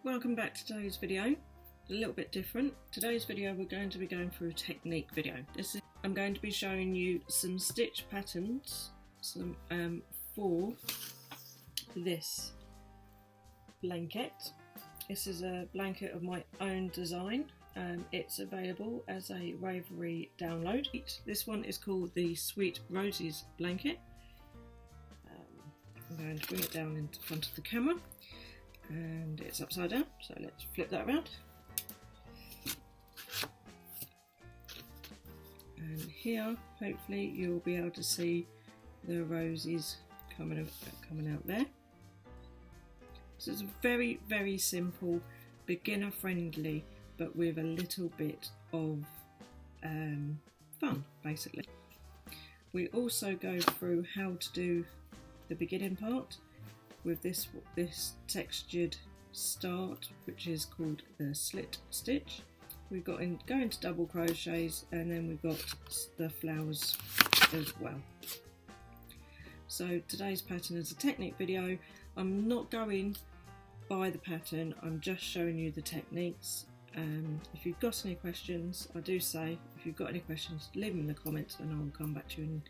Welcome back to today's video. A little bit different. Today's video we're going to be going through a technique video. I'm going to be showing you some stitch patterns for this blanket. This is a blanket of my own design. It's available as a Ravelry download. This one is called the Sweet Roses blanket. I'm going to bring it down into front of the camera. And it's upside down, so let's flip that around. And here, hopefully, you'll be able to see the roses coming out there. So it's a very, very simple, beginner friendly, but with a little bit of fun, basically. We also go through how to do the beginning part with this textured start, which is called the slit stitch. We've got go into double crochets, and then we've got the flowers as well. So today's pattern is a technique video. I'm not going by the pattern, I'm just showing you the techniques. If you've got any questions, I do say, if you've got any questions, leave them in the comments and I'll come back to you and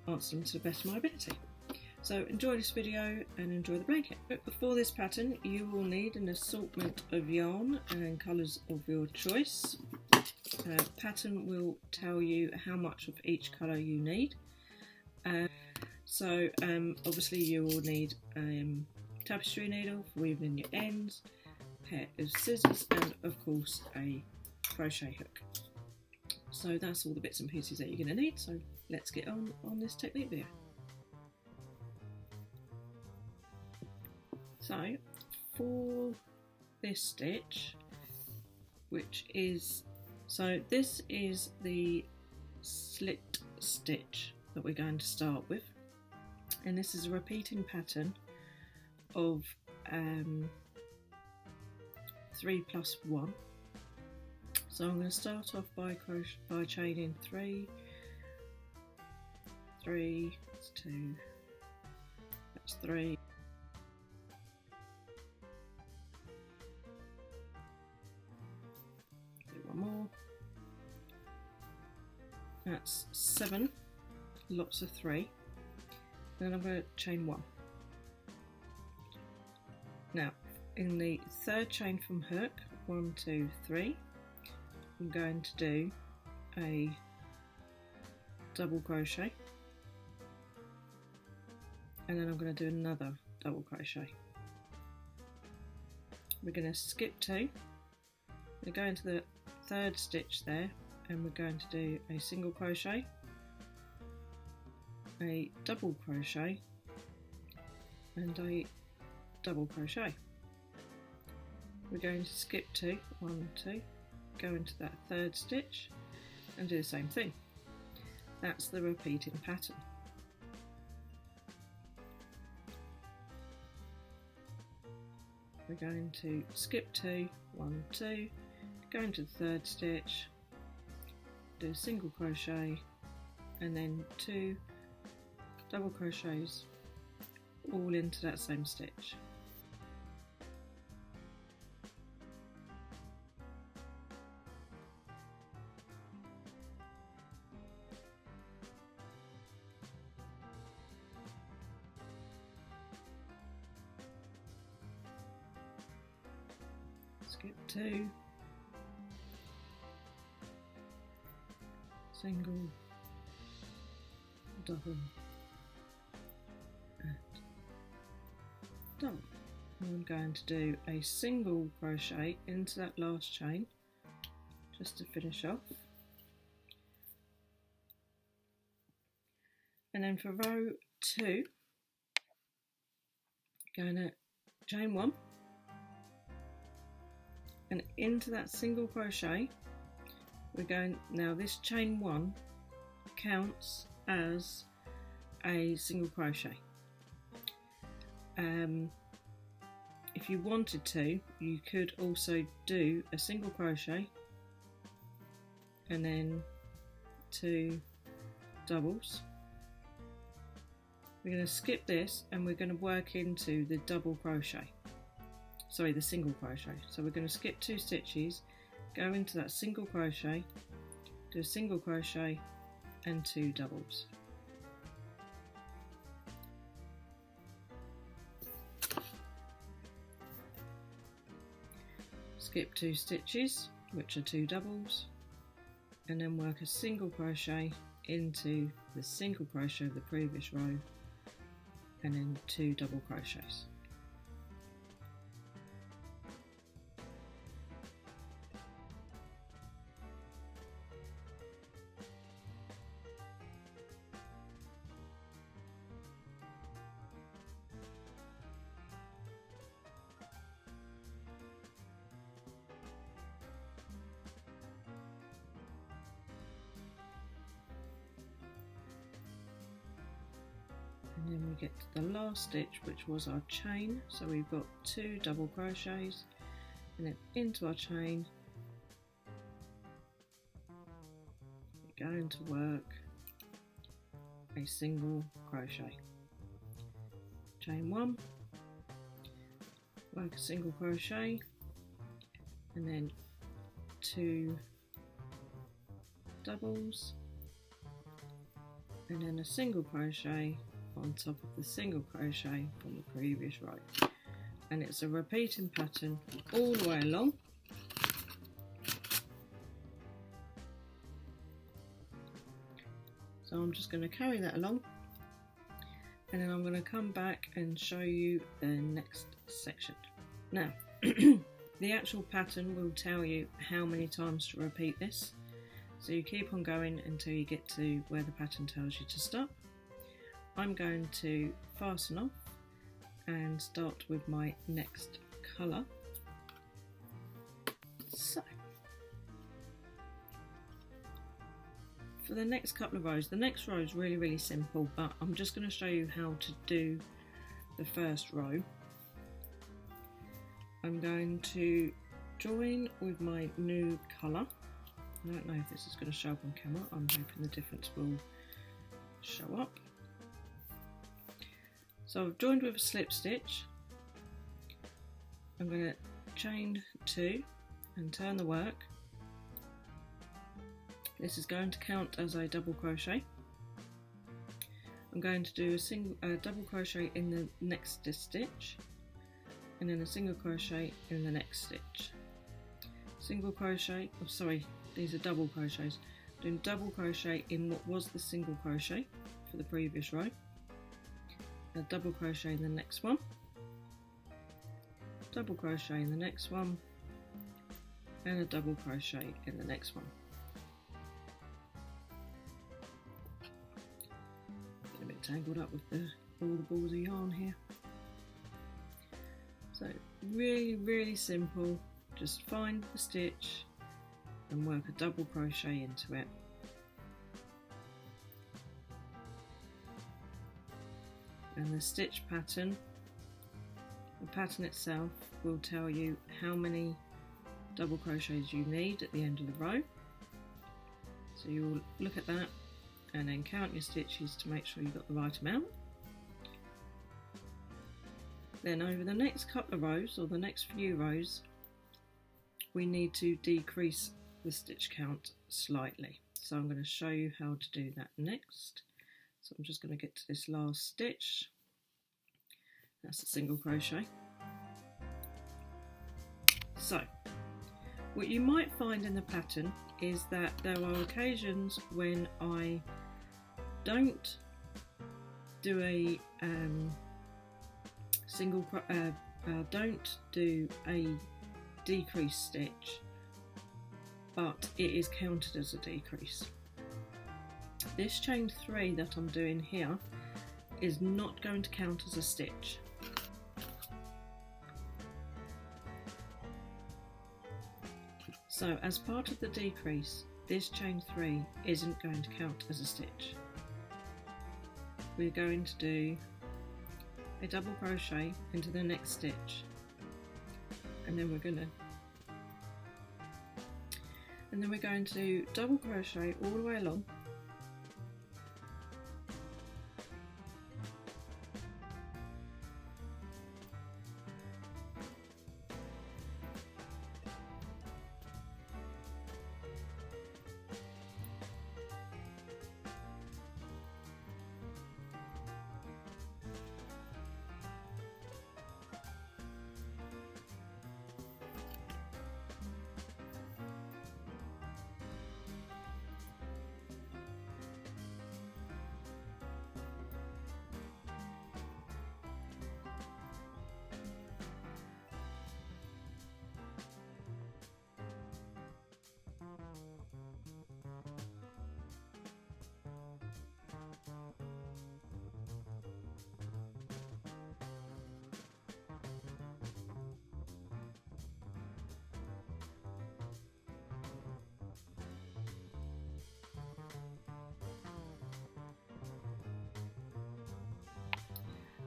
answer them to the best of my ability. So enjoy this video and enjoy the blanket. But before this pattern, you will need an assortment of yarn and colours of your choice. Pattern will tell you how much of each colour you need. Obviously you will need a tapestry needle for weaving in your ends, a pair of scissors, and of course a crochet hook. So that's all the bits and pieces that you're going to need. So let's get on this technique video. So for this stitch, this is the slit stitch that we're going to start with, and this is a repeating pattern of 3 plus 1. So I'm going to start off by chaining 3, that's 2, that's 3. More. That's 7, lots of 3. Then I'm going to chain 1. Now in the third chain from hook, 1, 2, 3, I'm going to do a double crochet, and then I'm going to do another double crochet. We're going to skip 2, we're going to the third stitch there, and we're going to do a single crochet, a double crochet, and a double crochet. We're going to skip 2, 1, 2, go into that third stitch and do the same thing. That's the repeating pattern. We're going to skip 2, 1, 2, go into the third stitch, do a single crochet, and then 2 double crochets all into that same stitch. Skip 2, single, double, and double. And I'm going to do a single crochet into that last chain just to finish off. And then for row 2, going to chain 1, and into that single crochet we're going, now this chain 1 counts as a single crochet. If you wanted to, you could also do a single crochet and then 2 doubles. We're going to skip this and we're going to work into the double crochet. sorry, the single crochet. So we're going to skip 2 stitches, go into that single crochet, do a single crochet and 2 doubles. Skip 2 stitches, which are 2 doubles, and then work a single crochet into the single crochet of the previous row, and then 2 double crochets. And then we get to the last stitch, which was our chain. So we've got 2 double crochets, and then into our chain we're going to work a single crochet. Chain 1, work a single crochet, and then 2 doubles, and then a single crochet on top of the single crochet from the previous row, and it's a repeating pattern all the way along. So I'm just going to carry that along, and then I'm going to come back and show you the next section. Now the actual pattern will tell you how many times to repeat this, so you keep on going until you get to where the pattern tells you to stop. I'm going to fasten off and start with my next colour. So for the next couple of rows, the next row is really simple, but I'm just going to show you how to do the first row. I'm going to join with my new colour. I don't know if this is going to show up on camera. I'm hoping the difference will show up. So I've joined with a slip stitch. I'm going to chain 2 and turn the work. This is going to count as a double crochet. I'm going to do a double crochet in the next stitch, and then a single crochet in the next stitch. Single crochet, oh sorry, these are double crochets. Doing double crochet in what was the single crochet for the previous row. A double crochet in the next one, double crochet in the next one, and a double crochet in the next one. Get a bit tangled up with all the balls of yarn here. So really simple, just find the stitch and work a double crochet into it. And the stitch pattern, the pattern itself will tell you how many double crochets you need at the end of the row. So you'll look at that and then count your stitches to make sure you've got the right amount. Then over the next couple of rows, or the next few rows, we need to decrease the stitch count slightly. So I'm going to show you how to do that next. So I'm just going to get to this last stitch. That's a single crochet. So what you might find in the pattern is that there are occasions when I don't do a don't do a decrease stitch, but it is counted as a decrease. This chain 3 that I'm doing here is not going to count as a stitch. So as part of the decrease, this chain 3 isn't going to count as a stitch. We're going to do a double crochet into the next stitch, and then we're going to double crochet all the way along,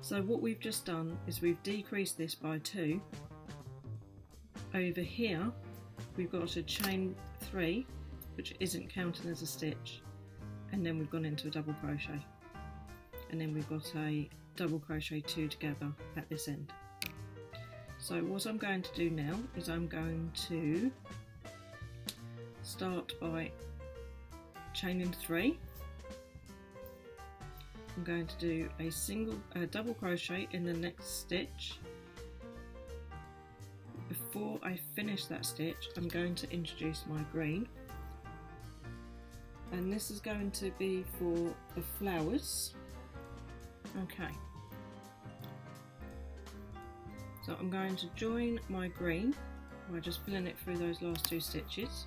So what we've just done is we've decreased this by 2. Over here we've got a chain 3, which isn't counting as a stitch, and then we've gone into a double crochet, and then we've got a double crochet 2 together at this end. So what I'm going to do now is I'm going to start by chaining 3. I'm going to do a double crochet in the next stitch. Before I finish that stitch, I'm going to introduce my green, and this is going to be for the flowers. Okay, so I'm going to join my green by just pulling it through those last 2 stitches.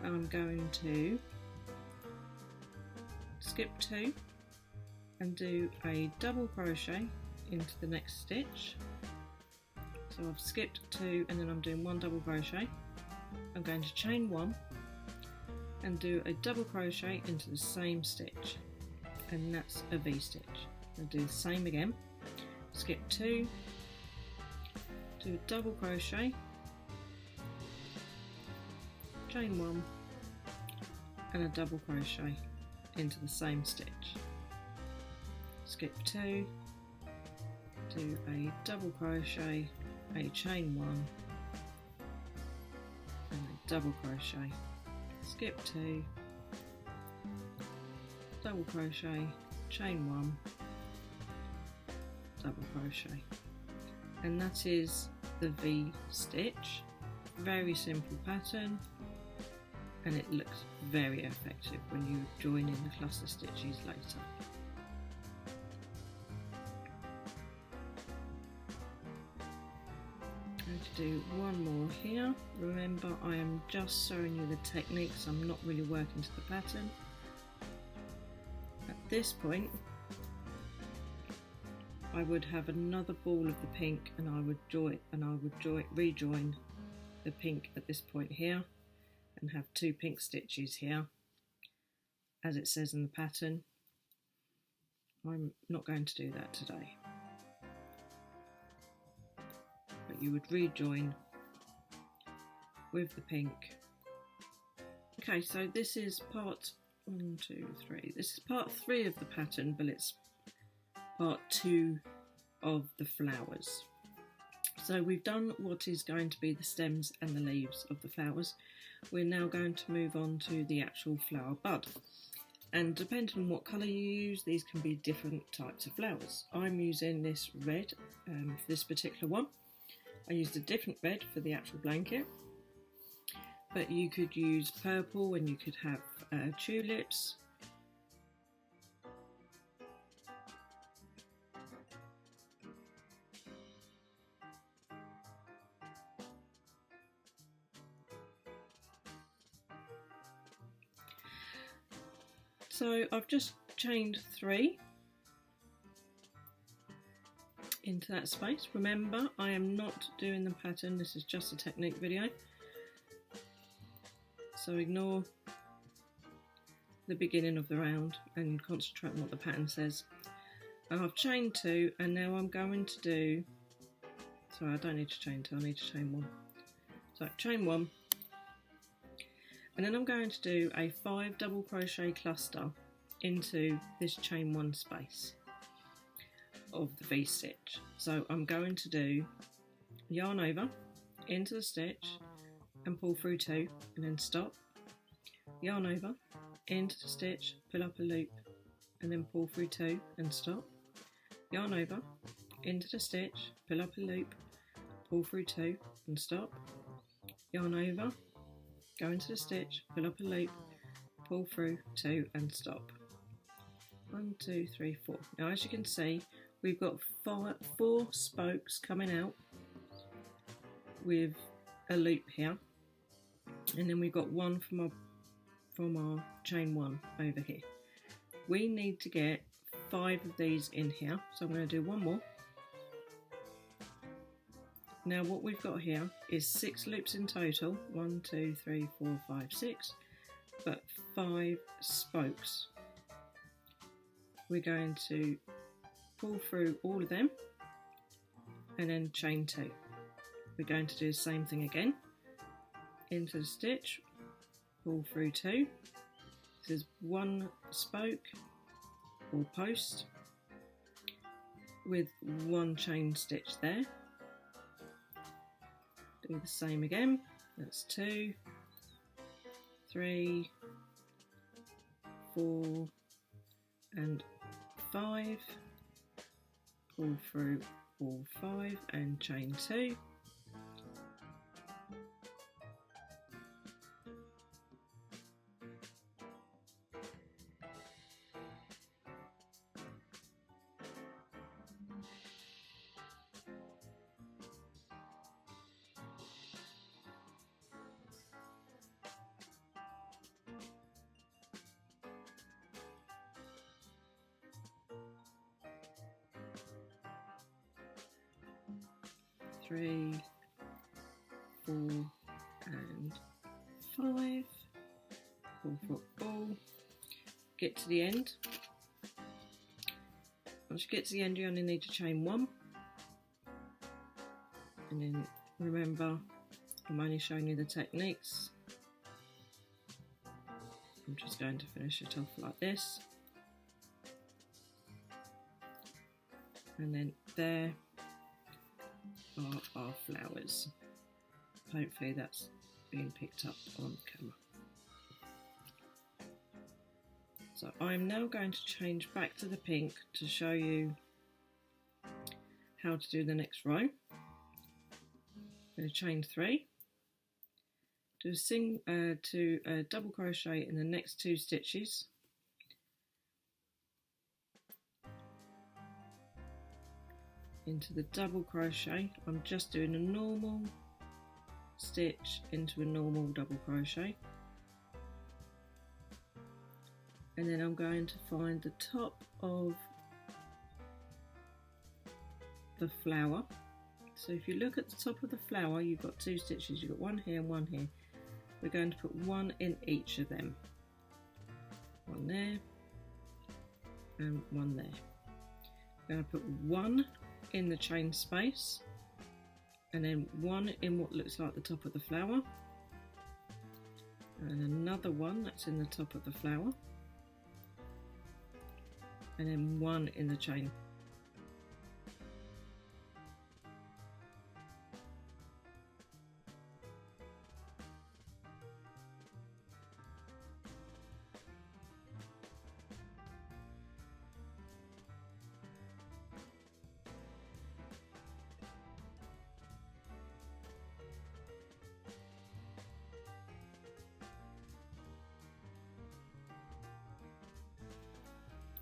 I'm going to skip 2 and do a double crochet into the next stitch. So I've skipped 2 and then I'm doing 1 double crochet. I'm going to chain 1 and do a double crochet into the same stitch, and that's a V stitch. I'll do the same again, skip 2, do a double crochet, chain 1 and a double crochet into the same stitch, skip 2, do a double crochet, a chain 1 and a double crochet, skip 2, double crochet, chain 1, double crochet, and that is the V stitch. Very simple pattern, and it looks very effective when you join in the cluster stitches later. I'm going to do one more here. Remember, I am just showing you the techniques, I'm not really working to the pattern. At this point I would have another ball of the pink, and I would rejoin the pink at this point here and have 2 pink stitches here as it says in the pattern. I'm not going to do that today, but you would rejoin with the pink. Okay, so this is part 1, 2, 3. This is part 3 of the pattern, but it's part 2 of the flowers. So we've done what is going to be the stems and the leaves of the flowers. We're now going to move on to the actual flower bud. And depending on what colour you use, these can be different types of flowers. I'm using this red for this particular one. I used a different red for the actual blanket, but you could use purple and you could have tulips. So I've just chained 3 into that space. Remember, I am not doing the pattern, this is just a technique video. So ignore the beginning of the round and concentrate on what the pattern says. And I've chained 2, and now I'm going to do, sorry, I don't need to chain 2, I need to chain 1. So chain 1. And then I'm going to do a 5 double crochet cluster into this chain 1 space of the V stitch. So I'm going to do yarn over into the stitch and pull through 2 and then stop, yarn over into the stitch, pull up a loop and then pull through 2 and stop, yarn over into the stitch, pull up a loop, pull through 2 and stop, yarn over, go into the stitch, pull up a loop, pull through 2 and stop. 1, 2, 3, 4. Now as you can see, we've got 4 spokes coming out with a loop here, and then we've got 1 from our chain 1 over here. We need to get 5 of these in here, so I'm going to do 1 more. Now what we've got here is 6 loops in total, 1, 2, 3, 4, 5, 6, but 5 spokes. We're going to pull through all of them and then chain 2. We're going to do the same thing again. Into the stitch, pull through 2. This is 1 spoke or post with 1 chain stitch there. Do the same again. That's 2, 3, 4 and 5. Pull through all 5 and chain 2. Three, 4 and 5. Pull for all. Get to the end. Once you get to the end, you only need to chain 1. And then remember, I'm only showing you the techniques. I'm just going to finish it off like this. And then there are our flowers. Hopefully that's being picked up on camera. So I'm now going to change back to the pink to show you how to do the next row. I'm going to chain 3, do a double crochet in the next 2 stitches, into the double crochet. I'm just doing a normal stitch into a normal double crochet, and then I'm going to find the top of the flower. So if you look at the top of the flower, you've got 2 stitches. You've got 1 here and 1 here. We're going to put 1 in each of them. 1 there and 1 there. We're going to put 1 in the chain space, and then 1 in what looks like the top of the flower, and another 1 that's in the top of the flower, and then 1 in the chain.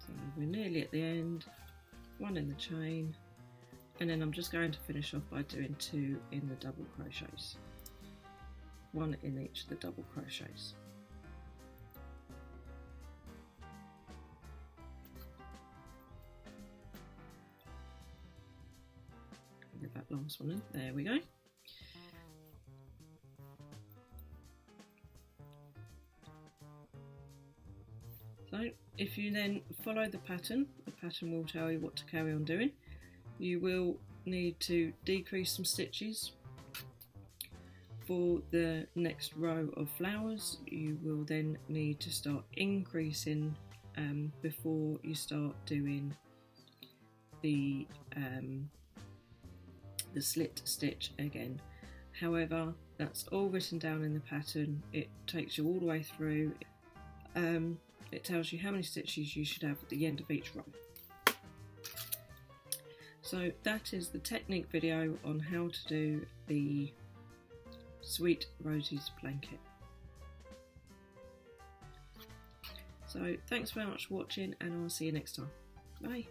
So we're nearly at the end, 1 in the chain, and then I'm just going to finish off by doing 2 in the double crochets, 1 in each of the double crochets. Get that last one in, there we go. So if you then follow the pattern will tell you what to carry on doing. You will need to decrease some stitches for the next row of flowers. You will then need to start increasing before you start doing the slit stitch again. However, that's all written down in the pattern. It takes you all the way through. It tells you how many stitches you should have at the end of each row. So that is the technique video on how to do the Sweet Rosie's blanket. So thanks very much for watching, and I'll see you next time. Bye.